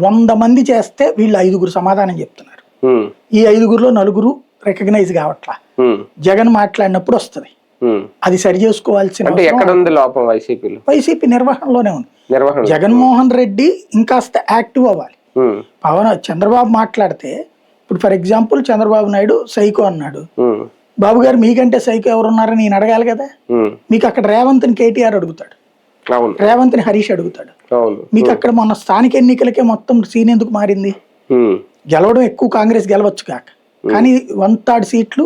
100 మంది చేస్తే వీళ్ళు 5గురు సమాధానం చెప్తున్నారు. ఈ 5గురులో 4 రికగ్నైజ్ కావట్లా. జగన్ మాట్లాడినప్పుడు వస్తుంది, అది సరి చేసుకోవాల్సిన వైసీపీ నిర్వహణలోనే ఉంది. జగన్మోహన్ రెడ్డి ఇంకాస్త యాక్టివ్ అవ్వాలి. చంద్రబాబు మాట్లాడితే ఇప్పుడు for example Chandrababu Naidu psycho అన్నాడు. బాబు గారు మీకంటే సైకో ఎవరున్నారని నేను అడగాలి కదా. మీకు అక్కడ రేవంత్ని కేటీఆర్ అడుగుతాడు, రేవంత్ని హరీష్ అడుగుతాడు. మీకు అక్కడ మొన్న స్థానిక ఎన్నికలకే మొత్తం సీన్ ఎందుకు మారింది? గెలవడం ఎక్కువ కాంగ్రెస్ గెలవచ్చు కాక, కానీ 1/3 సీట్లు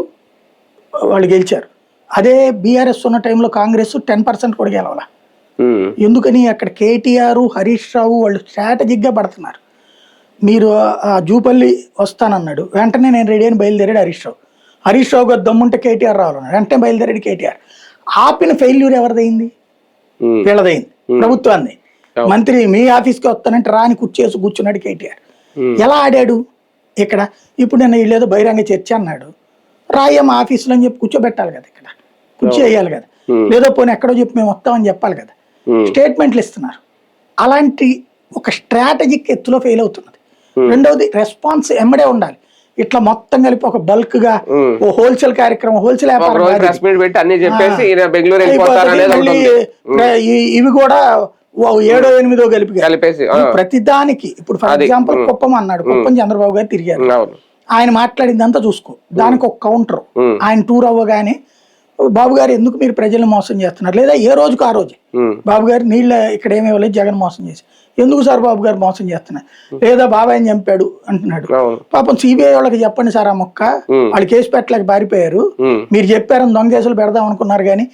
వాళ్ళు గెలిచారు. అదే బీఆర్ఎస్ ఉన్న టైంలో కాంగ్రెస్ 10% కూడా గెలవాల. ఎందుకని? అక్కడ కేటీఆర్ హరీష్ రావు వాళ్ళు స్ట్రాటజిక్ గా పడుతున్నారు. మీరు జూపల్లి వస్తానన్నాడు, వెంటనే నేను రెడీ అని బయలుదేరాడు హరీష్ రావు గారు దమ్ముంటే కేటీఆర్ రావాలన్నాడు, వెంటనే బయలుదేరాడు కేటీఆర్. ఆపిన ఫెయిల్యూర్ ఎవరిదైంది? వీళ్ళదైంది, ప్రభుత్వాన్ని. మంత్రి మీ ఆఫీస్కి వస్తానంటే రాని కూర్చేసి కూర్చున్నాడు కేటీఆర్. ఎలా ఆడాడు ఇక్కడ? ఇప్పుడు నేను వీళ్ళేదో బహిరంగ చర్చ అన్నాడు, రాయమ్మ ఆఫీసులో అని చెప్పి కూర్చోబెట్టాలి కదా, ఇక్కడ కూర్చోవేయాలి కదా, లేదో పోనీ ఎక్కడో చెప్పి మేము వస్తామని చెప్పాలి కదా. స్టేట్మెంట్లు ఇస్తున్నారు. అలాంటి ఒక స్ట్రాటజిక్ ఎత్తులో ఫెయిల్ అవుతున్నది. రెండవది రెస్పాన్స్ ఎమ్మడే ఉండాలి. ఇట్లా మొత్తం కలిపి ఒక బల్క్ గా ఓ హోల్సేల్ కార్యక్రమం, హోల్సేల్ ఇవి కూడా 7, 8 కలిపి ప్రతిదానికి. ఇప్పుడు ఫర్ ఎగ్జాంపుల్ కుప్పం అన్నాడు, కుప్పం చంద్రబాబు గారు తిరిగారు, ఆయన మాట్లాడిందంతా చూసుకో, దానికి ఒక కౌంటర్. ఆయన టూర్ అవ్వగానే బాబు గారు ఎందుకు మీరు ప్రజల్ని మోసం చేస్తున్నారు, లేదా ఏ రోజుకు ఆ రోజు బాబు గారు నీళ్ళ ఇక్కడ ఏమీ ఇవ్వలేదు జగన్ మోసం చేసి, ఎందుకు సార్ బాబు గారు మోసం చేస్తున్నారు, లేదా బాబాయ్ని చంపాడు అంటున్నాడు. పాపం సిబిఐ వాళ్ళకి చెప్పండి సార్ ఆ మొక్క, వాళ్ళు కేసు పెట్టలేక పారిపోయారు, మీరు చెప్పారని దొంగ కేసులు పెడదాం అనుకున్నారు కానీ